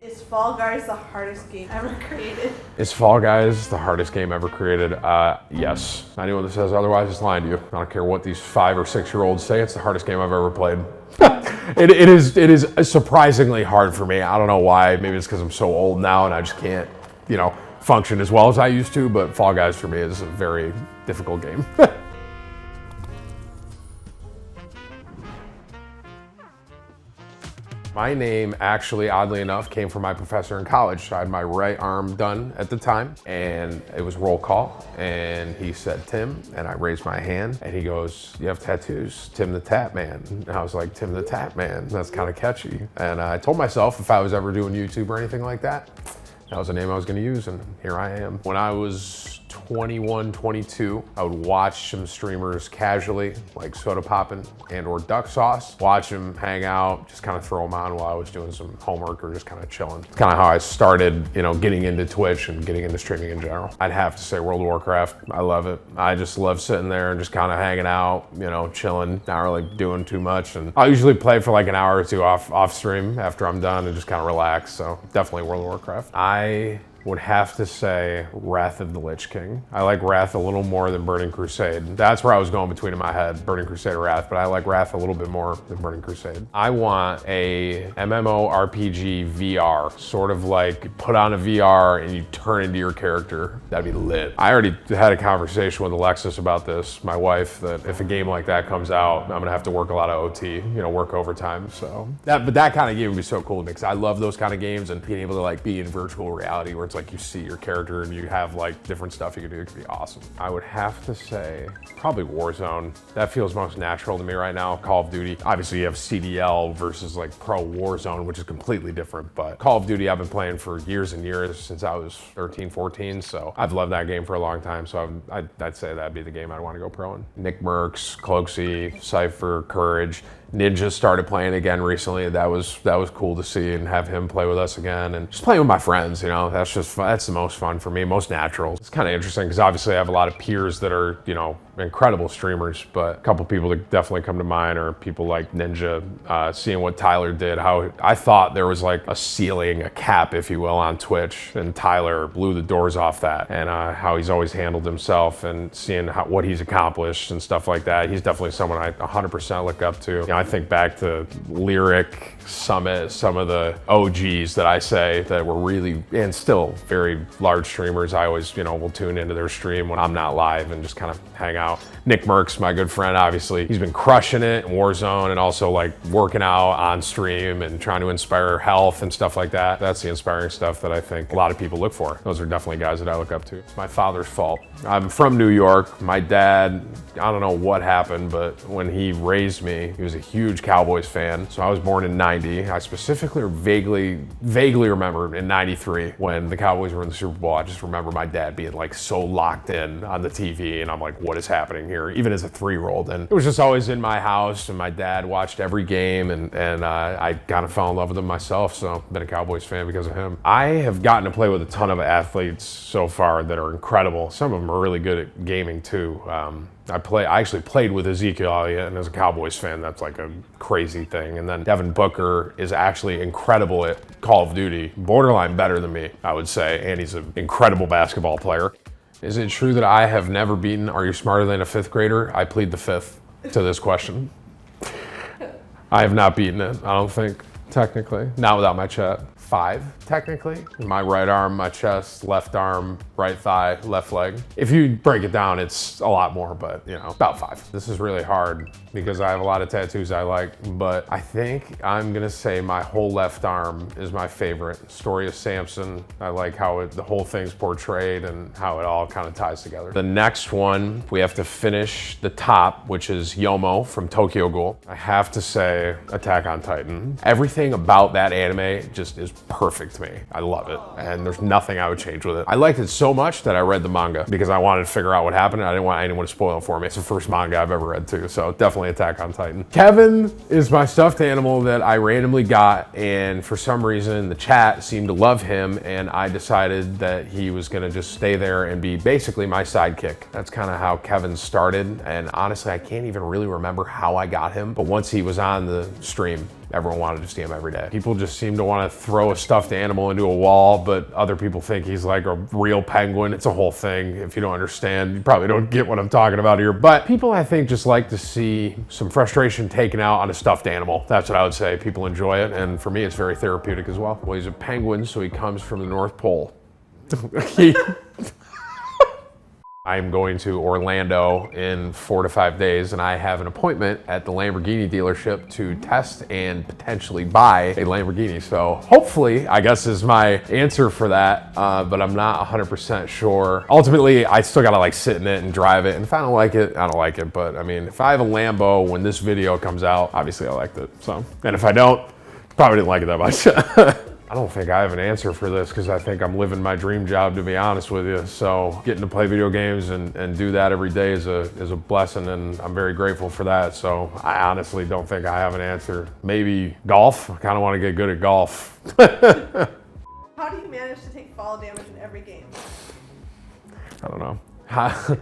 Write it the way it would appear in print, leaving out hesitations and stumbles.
Is Fall Guys the hardest game ever created? Is Fall Guys the hardest game ever created? Yes. Anyone that says otherwise is lying to you. I don't care what these 5 or 6 year olds say, it's the hardest game I've ever played. It is surprisingly hard for me. I don't know why. Maybe it's because I'm so old now and I just can't, function as well as I used to, but Fall Guys for me is a very difficult game. My name actually, oddly enough, came from my professor in college. I had my right arm done at the time, and it was roll call, and he said, Tim, and I raised my hand, and he goes, you have tattoos, TimTheTatman. And I was like, TimTheTatman, that's kind of catchy. And I told myself if I was ever doing YouTube or anything like that, that was the name I was gonna use, and here I am. When I was 21, 22, I would watch some streamers casually, like Soda Poppin' and or Duck Sauce, watch them hang out, just kind of throw them on while I was doing some homework or just kind of chilling. It's kind of how I started, getting into Twitch and getting into streaming in general. I'd have to say World of Warcraft, I love it. I just love sitting there and just kind of hanging out, chilling, not really doing too much. And I'll usually play for like an hour or two off stream after I'm done and just kind of relax. So definitely World of Warcraft. I would have to say Wrath of the Lich King. I like Wrath a little more than Burning Crusade. That's where I was going between in my head, Burning Crusade or Wrath, but I like Wrath a little bit more than Burning Crusade. I want a MMORPG VR, sort of like put on a VR and you turn into your character. That'd be lit. I already had a conversation with Alexis about this, my wife, that if a game like that comes out, I'm gonna have to work a lot of OT, work overtime. So that kind of game would be so cool to me because I love those kind of games and being able to like be in virtual reality where it's like you see your character and you have like different stuff you can do. It could be awesome. I would have to say probably Warzone. That feels most natural to me right now. Call of Duty. Obviously you have CDL versus like Pro Warzone, which is completely different, but Call of Duty I've been playing for years and years since I was 13, 14. So I've loved that game for a long time. So I'd say that'd be the game I'd want to go pro in. Nickmercs, Cloaksy, Cypher, Courage. Ninja started playing again recently. That was cool to see and have him play with us again and just playing with my friends. That's just fun. That's the most fun for me, most natural. It's kind of interesting because obviously I have a lot of peers that are incredible streamers, but a couple people that definitely come to mind are people like Ninja. Seeing what Tyler did, how I thought there was like a ceiling, a cap, if you will, on Twitch, and Tyler blew the doors off that, and how he's always handled himself and seeing what he's accomplished and stuff like that. He's definitely someone I 100% look up to. I think back to Lyric, Summit, some of the OGs that I say that were really, and still very large streamers. I always, will tune into their stream when I'm not live and just kind of hang out. Nickmercs, my good friend, obviously, he's been crushing it in Warzone and also like working out on stream and trying to inspire health and stuff like that. That's the inspiring stuff that I think a lot of people look for. Those are definitely guys that I look up to. It's my father's fault. I'm from New York. My dad, I don't know what happened, but when he raised me, he was a huge Cowboys fan. So I was born in 90. I specifically or vaguely remember in 93 when the Cowboys were in the Super Bowl. I just remember my dad being like so locked in on the TV and I'm like, what is happening here? Even as a 3-year-old. And it was just always in my house and my dad watched every game and I kind of fell in love with him myself. So I've been a Cowboys fan because of him. I have gotten to play with a ton of athletes so far that are incredible. Some of them are really good at gaming too. I actually played with Ezekiel Elliott, and as a Cowboys fan, that's like a crazy thing. And then Devin Booker is actually incredible at Call of Duty, borderline better than me, I would say, and he's an incredible basketball player. Is it true that I have never beaten Are You Smarter Than a Fifth Grader? I plead the fifth to this question. I have not beaten it, I don't think, technically. Not without my chat. 5, technically. My right arm, my chest, left arm, right thigh, left leg. If you break it down, it's a lot more, but about 5. This is really hard because I have a lot of tattoos I like, but I think I'm gonna say my whole left arm is my favorite. Story of Samson. I like how the whole thing's portrayed and how it all kind of ties together. The next one, we have to finish the top, which is Yomo from Tokyo Ghoul. I have to say Attack on Titan. Everything about that anime just is perfect to me. I love it, and there's nothing I would change with it. I liked it so much that I read the manga because I wanted to figure out what happened, and I didn't want anyone to spoil it for me. It's the first manga I've ever read too, so definitely Attack on Titan. Kevin is my stuffed animal that I randomly got, and for some reason the chat seemed to love him, and I decided that he was gonna just stay there and be basically my sidekick. That's kind of how Kevin started, and honestly I can't even really remember how I got him, but once he was on the stream, everyone wanted to see him every day. People just seem to want to throw a stuffed animal into a wall, but other people think he's like a real penguin. It's a whole thing. If you don't understand, you probably don't get what I'm talking about here. But people, I think, just like to see some frustration taken out on a stuffed animal. That's what I would say. People enjoy it, and for me, it's very therapeutic as well. Well, he's a penguin, so he comes from the North Pole. I'm going to Orlando in 4 to 5 days, and I have an appointment at the Lamborghini dealership to test and potentially buy a Lamborghini. So hopefully, I guess is my answer for that, but I'm not 100% sure. Ultimately, I still gotta like sit in it and drive it, and if I don't like it, I don't like it. But I mean, if I have a Lambo when this video comes out, obviously I liked it. So, and if I don't, probably didn't like it that much. I don't think I have an answer for this because I think I'm living my dream job, to be honest with you. So getting to play video games and do that every day is a blessing, and I'm very grateful for that. So I honestly don't think I have an answer. Maybe golf. I kind of want to get good at golf. How do you manage to take fall damage in every game? I don't know.